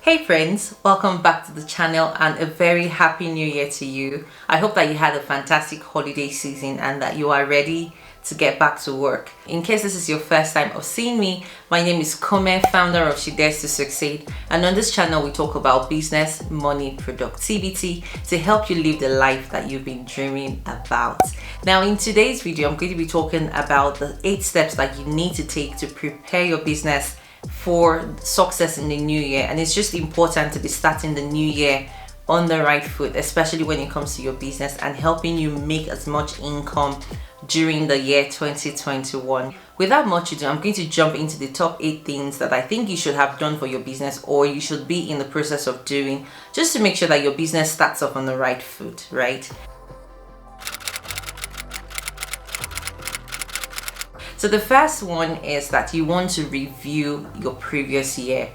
Hey friends, welcome back to the channel and a very happy new year to you. I hope that you had a fantastic holiday season and that you are ready to get back to work. In case this is your first time of seeing me, my name is Kome, founder of She Dares to Succeed, and on this channel we talk about business, money, productivity to help you live the life that you've been dreaming about. Now in today's video, I'm going to be talking about the 8 steps that you need to take to prepare your business for success in the new year. And it's just important to be starting the new year on the right foot, especially when it comes to your business and helping you make as much income during the year 2021. Without much ado, I'm going to jump into the top 8 things that I think you should have done for your business, or you should be in the process of doing, just to make sure that your business starts off on the right foot, right? So the first one is that you want to review your previous year.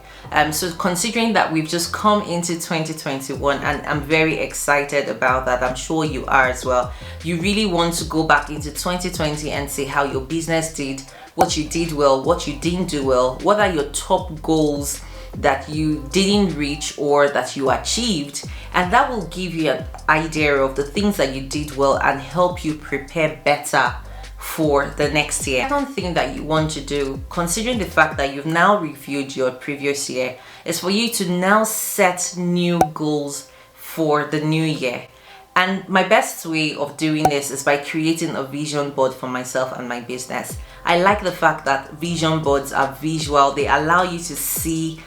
So considering that we've just come into 2021, and I'm very excited about that, I'm sure you are as well. You really want to go back into 2020 and see how your business did, what you did well, what you didn't do well, what are your top goals that you didn't reach or that you achieved, and that will give you an idea of the things that you did well and help you prepare better for the next year. The second thing that you want to do, considering the fact that you've now reviewed your previous year, is for you to now set new goals for the new year. And my best way of doing this is by creating a vision board for myself and my business. I like the fact that vision boards are visual. They allow you to see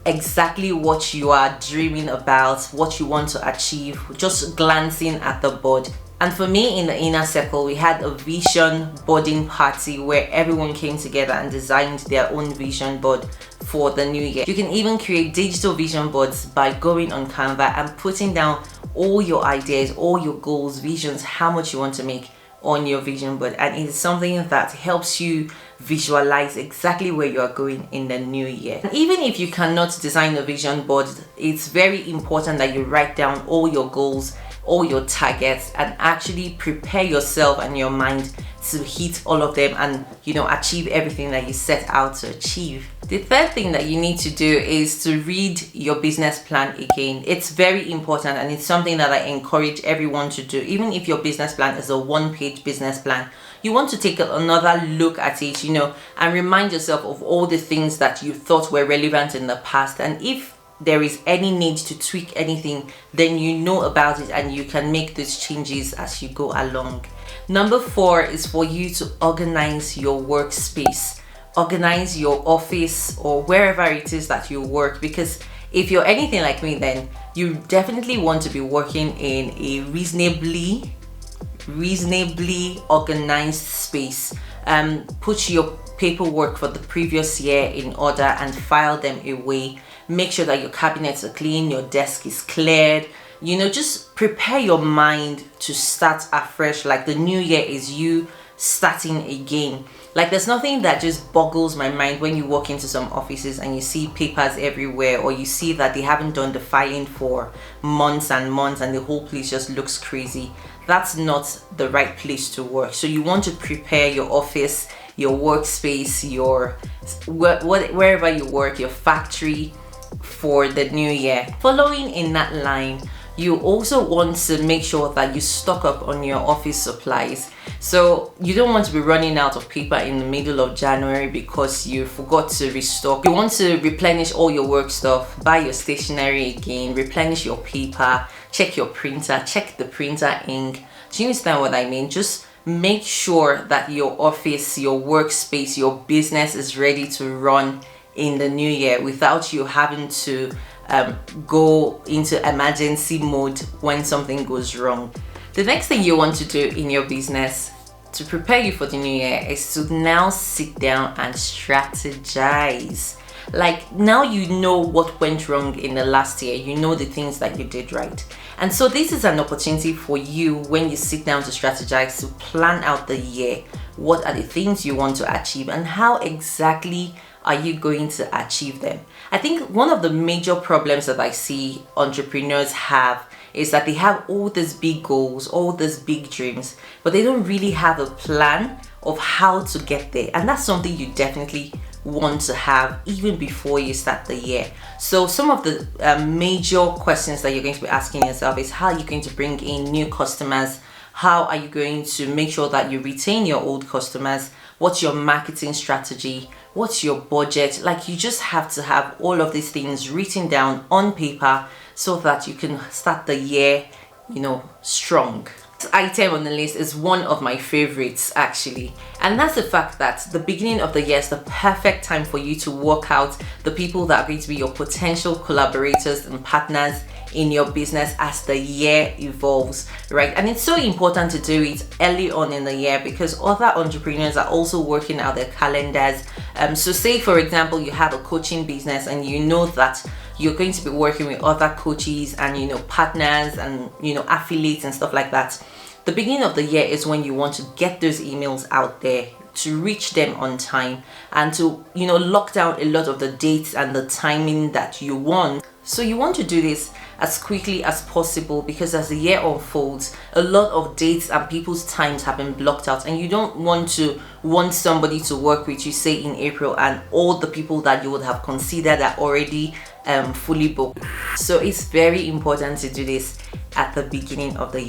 exactly what you are dreaming about, what you want to achieve, just glancing at the board. And for me, in the inner circle, we had a vision boarding party where everyone came together and designed their own vision board for the new year. You can even create digital vision boards by going on Canva and putting down all your ideas, all your goals, visions, how much you want to make on your vision board. And it is something that helps you visualize exactly where you are going in the new year. And even if you cannot design a vision board, it's very important that you write down all your goals, all your targets, and actually prepare yourself and your mind to hit all of them and achieve everything that you set out to achieve. The third thing that you need to do is to read your business plan again. It's very important, and it's something that I encourage everyone to do. Even if your business plan is a 1-page business plan, you want to take another look at it, and remind yourself of all the things that you thought were relevant in the past. And if there is any need to tweak anything, then you know about it and you can make those changes as you go along. Number 4 is for you to organize your workspace. Organize your office or wherever it is that you work, because if you're anything like me, then you definitely want to be working in a reasonably organized space. Put your paperwork for the previous year in order and file them away. Make sure that your cabinets are clean, your desk is cleared. Just prepare your mind to start afresh, like the new year is you starting again. Like, there's nothing that just boggles my mind when you walk into some offices and you see papers everywhere, or you see that they haven't done the filing for months and months and the whole place just looks crazy. That's not the right place to work. So you want to prepare your office, your workspace, wherever you work, your factory, for the new year. Following in that line, you also want to make sure that you stock up on your office supplies. So you don't want to be running out of paper in the middle of January because you forgot to restock. You want to replenish all your work stuff, buy your stationery again, replenish your paper, check your printer, check the printer ink. Do you understand what I mean? Just make sure that your office, your workspace, your business is ready to run in the new year without you having to go into emergency mode when something goes wrong. The next thing you want to do in your business to prepare you for the new year is to now sit down and strategize. Like, now you know what went wrong in the last year, you know the things that you did right. And so this is an opportunity for you, when you sit down to strategize, to plan out the year. What are the things you want to achieve and how exactly are you going to achieve them? I think one of the major problems that I see entrepreneurs have is that they have all these big goals, all these big dreams, but they don't really have a plan of how to get there. And that's something you definitely want to have even before you start the year. So some of the major questions that you're going to be asking yourself is, how are you going to bring in new customers? How are you going to make sure that you retain your old customers? What's your marketing strategy? What's your budget? Like, you just have to have all of these things written down on paper so that you can start the year, strong. This item on the list is one of my favorites actually, and that's the fact that the beginning of the year is the perfect time for you to work out the people that are going to be your potential collaborators and partners in your business as the year evolves, right? And it's so important to do it early on in the year because other entrepreneurs are also working out their calendars. So say for example you have a coaching business and you know that you're going to be working with other coaches and partners and affiliates and stuff like that. The beginning of the year is when you want to get those emails out there, to reach them on time, and to lock down a lot of the dates and the timing that you want. So you want to do this as quickly as possible because as the year unfolds, a lot of dates and people's times have been blocked out, and you don't want somebody to work with you, say in April, and all the people that you would have considered are already fully booked. So it's very important to do this at the beginning of the year.